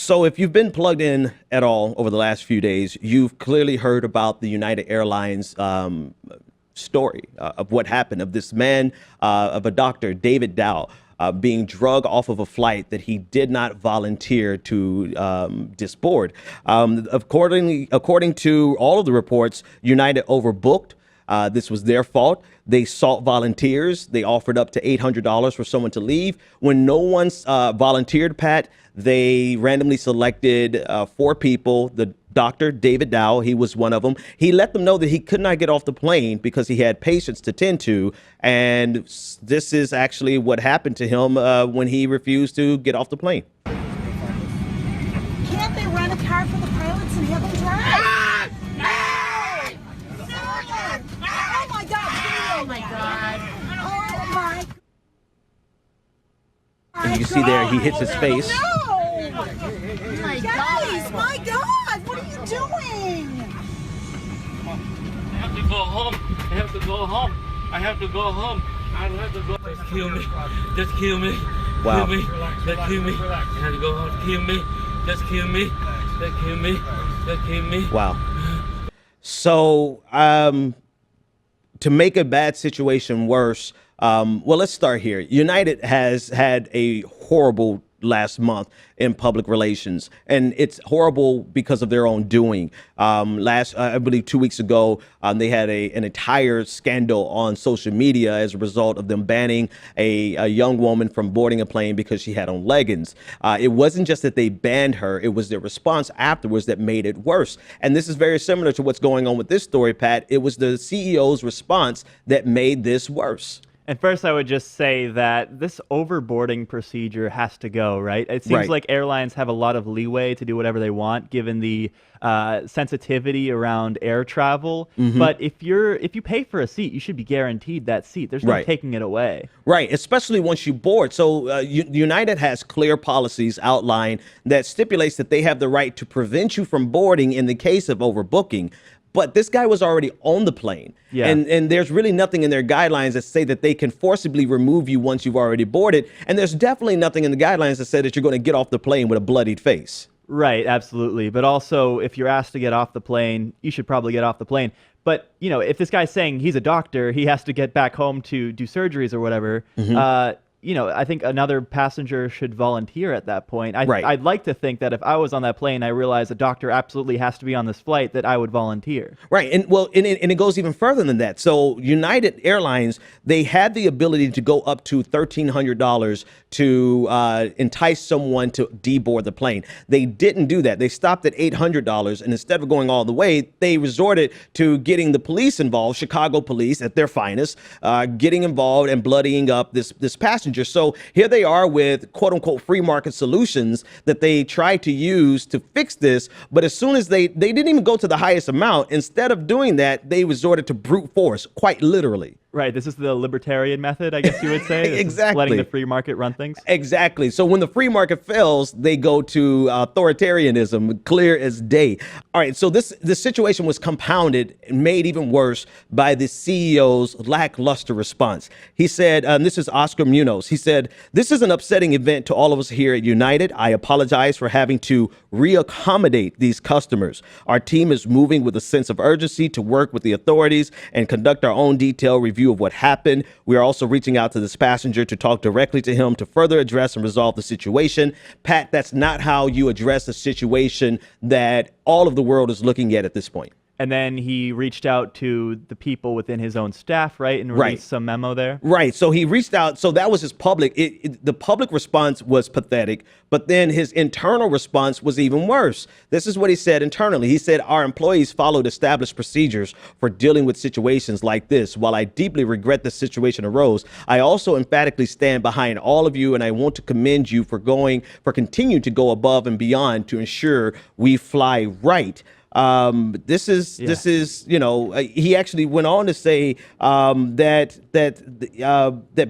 So if you've been plugged in at all over the last few days, you've clearly heard about the United Airlines story of what happened of this man, of a doctor, David Dow, being drug off of a flight that he did not volunteer to disboard. According to all of the reports, United overbooked. This was their fault. They sought volunteers. They offered up to $800 for someone to leave. When no one's volunteered, Pat, they randomly selected 4 people. The doctor, David Dow, he was one of them. He let them know that he could not get off the plane because he had patients to tend to. And this is actually what happened to him when he refused to get off the plane. Can't they rent a car for the pilots and have them drive? Oh my God! Oh my God! Oh my! And you can see there, he hits his face. No! My guys, my God! What are you doing? I have to go home. I have to go home. I have to go home. I have to go. Just kill me. Just kill me. Wow. Kill me. Just kill me. I have to go home. Kill me. Just kill me. Just kill me. Just kill me. Wow. So, to make a bad situation worse, well, let's start here. United has had a horrible last month in public relations, and it's horrible because of their own doing. I believe 2 weeks ago, they had an entire scandal on social media as a result of them banning a young woman from boarding a plane because she had on leggings. It wasn't just that they banned her, it was their response afterwards that made it worse. And this is very similar to what's going on with this story, Pat. It was the CEO's response that made this worse. And first, I would just say that this overboarding procedure has to go, right? It seems like airlines have a lot of leeway to do whatever they want, given the sensitivity around air travel. But if you pay for a seat, you should be guaranteed that seat. There's no taking it away. Right, especially once you board. So United has clear policies outlined that stipulates that they have the right to prevent you from boarding in the case of overbooking. But this guy was already on the plane. Yeah. And there's really nothing in their guidelines that say that they can forcibly remove you once you've already boarded. And there's definitely nothing in the guidelines that say that you're going to get off the plane with a bloodied face. Right, absolutely. But also, if you're asked to get off the plane, you should probably get off the plane. But, you know, if this guy's saying he's a doctor, he has to get back home to do surgeries or whatever, you know, I think another passenger should volunteer at that point. I'd like to think that if I was on that plane, I realized a doctor absolutely has to be on this flight, that I would volunteer. Right. And well, and it goes even further than that. So United Airlines, they had the ability to go up to $1,300 to entice someone to deboard the plane. They didn't do that. They stopped at $800. And instead of going all the way, they resorted to getting the police involved, Chicago police at their finest, getting involved and bloodying up this passenger. So here they are with quote unquote free market solutions that they tried to use to fix this. But as soon as they didn't even go to the highest amount, instead of doing that, they resorted to brute force, quite literally. Right. This is the libertarian method, I guess you would say. Exactly. Letting the free market run things. Exactly. So when the free market fails, they go to authoritarianism, clear as day. All right. So this situation was compounded and made even worse by the CEO's lackluster response. He said, this is Oscar Munoz. He said, "This is an upsetting event to all of us here at United. I apologize for having to reaccommodate these customers. Our team is moving with a sense of urgency to work with the authorities and conduct our own detailed review of what happened. We are also reaching out to this passenger to talk directly to him to further address and resolve the situation." Pat, that's not how you address a situation that all of the world is looking at this point. And then he reached out to the people within his own staff, right? And released some memo there. Right. So he reached out. So that was his public. The public response was pathetic, but then his internal response was even worse. This is what he said internally. He said, "Our employees followed established procedures for dealing with situations like this. While I deeply regret the situation arose, I also emphatically stand behind all of you, and I want to commend you for continuing to go above and beyond to ensure we fly right." This is, you know, he actually went on to say that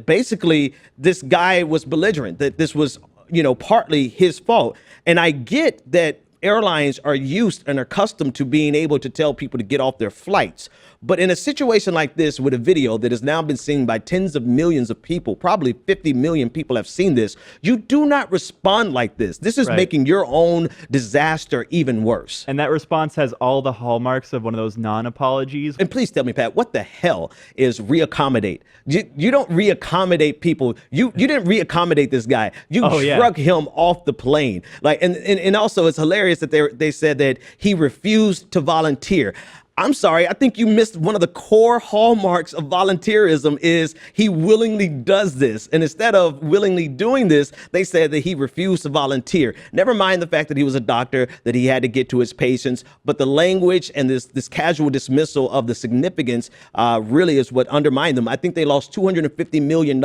basically this guy was belligerent, that this was, you know, partly his fault. And I get that airlines are used and accustomed to being able to tell people to get off their flights. But in a situation like this, with a video that has now been seen by tens of millions of people, probably 50 million people have seen this, you do not respond like this. This is making your own disaster even worse. And that response has all the hallmarks of one of those non-apologies. And please tell me, Pat, what the hell is reaccommodate? You don't reaccommodate people. You didn't reaccommodate this guy. You shrug him off the plane. Like, and also it's hilarious that they said that he refused to volunteer. I'm sorry, I think you missed one of the core hallmarks of volunteerism is he willingly does this. And instead of willingly doing this, they said that he refused to volunteer. Never mind the fact that he was a doctor, that he had to get to his patients, but the language and this casual dismissal of the significance really is what undermined them. I think they lost $250 million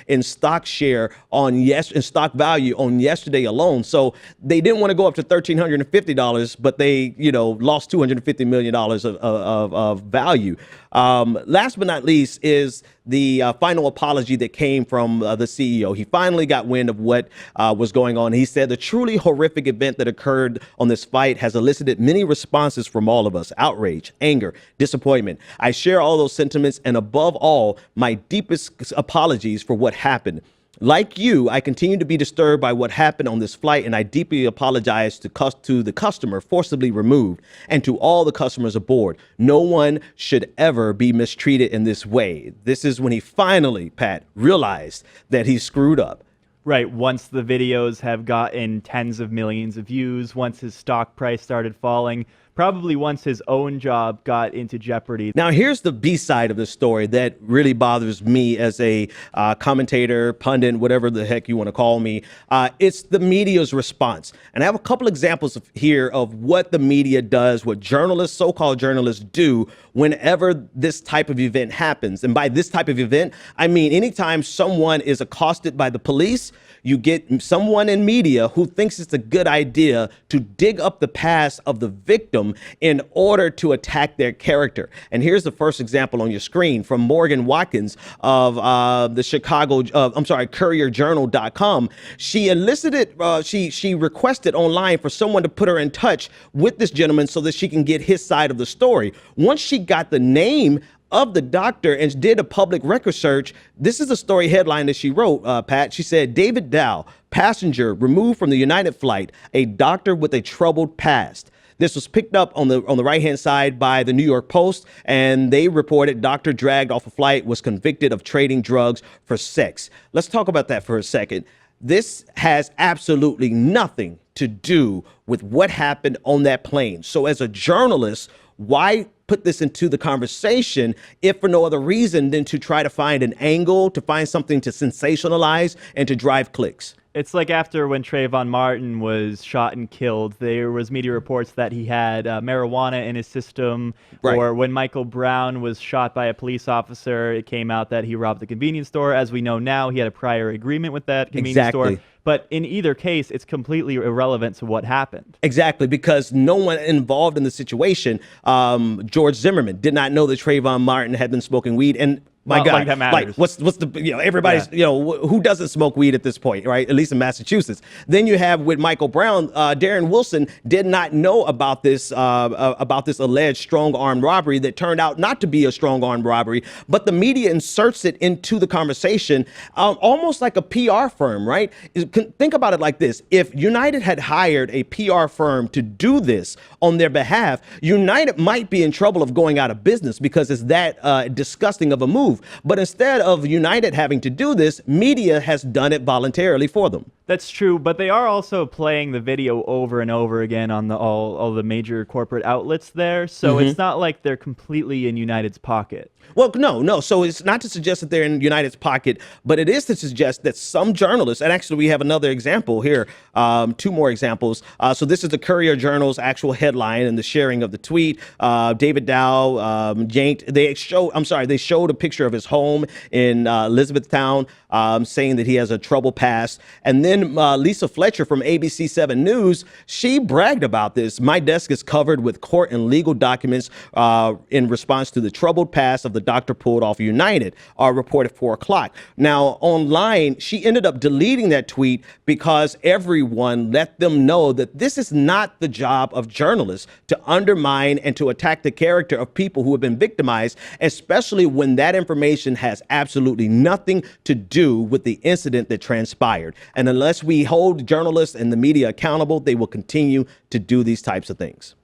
in stock share in stock value on yesterday alone. So they didn't want to go up to $1,350, but they, lost $250 million of value. Last but not least is the final apology that came from the CEO. He finally got wind of what was going on. He said the truly horrific event that occurred on this flight has elicited many responses from all of us: outrage, anger, disappointment. I share all those sentiments, and above all, my deepest apologies for what happened. Like you, I continue to be disturbed by what happened on this flight, and I deeply apologize to the customer forcibly removed and to all the customers aboard. No one should ever be mistreated in this way. This is when he finally, Pat, realized that he screwed up. Right. Once the videos have gotten tens of millions of views, once his stock price started falling, probably once his own job got into jeopardy. Now, here's the B side of the story that really bothers me as a commentator, pundit, whatever the heck you want to call me. It's the media's response. And I have a couple examples here of what the media does, what journalists, so-called journalists, do whenever this type of event happens. And by this type of event, I mean anytime someone is accosted by the police, you get someone in media who thinks it's a good idea to dig up the past of the victim in order to attack their character. And here's the first example on your screen from Morgan Watkins of the courierjournal.com. She elicited, she requested online for someone to put her in touch with this gentleman so that she can get his side of the story. Once she got the name of the doctor and did a public record search, this is the story headline that she wrote, Pat. She said, David Dow, passenger removed from the United flight, a doctor with a troubled past. This was picked up on the right-hand side by the New York Post, and they reported doctor dragged off a flight, was convicted of trading drugs for sex. Let's talk about that for a second. This has absolutely nothing to do with what happened on that plane. So as a journalist, why put this into the conversation if for no other reason than to try to find an angle, to find something to sensationalize and to drive clicks? It's like after when Trayvon Martin was shot and killed, there was media reports that he had marijuana in his system. Right. Or when Michael Brown was shot by a police officer, it came out that he robbed the convenience store. As we know now, he had a prior agreement with that convenience store. But in either case, it's completely irrelevant to what happened. Exactly, because no one involved in the situation, George Zimmerman, did not know that Trayvon Martin had been smoking weed. And my God, like that matters. Like what's the, everybody's, who doesn't smoke weed at this point, right? At least in Massachusetts. Then you have with Michael Brown, Darren Wilson did not know about this alleged strong armed robbery that turned out not to be a strong armed robbery, but the media inserts it into the conversation, almost like a PR firm, right? Think about it like this. If United had hired a PR firm to do this on their behalf, United might be in trouble of going out of business because it's that disgusting of a move. But instead of United having to do this, media has done it voluntarily for them. That's true, but they are also playing the video over and over again on all the major corporate outlets there, so it's not like they're completely in United's pocket. Well, no. So it's not to suggest that they're in United's pocket, but it is to suggest that some journalists, and actually we have another example here, two more examples. So this is the Courier Journal's actual headline and the sharing of the tweet. David Dow yanked. They showed a picture of his home in Elizabethtown. saying that he has a troubled past. And then Lisa Fletcher from ABC 7 News, she bragged about this. My desk is covered with court and legal documents in response to the troubled past of the doctor pulled off United, reported 4 o'clock. Now, online, she ended up deleting that tweet because everyone let them know that this is not the job of journalists to undermine and to attack the character of people who have been victimized, especially when that information has absolutely nothing to do with the incident that transpired. And unless we hold journalists and the media accountable, they will continue to do these types of things.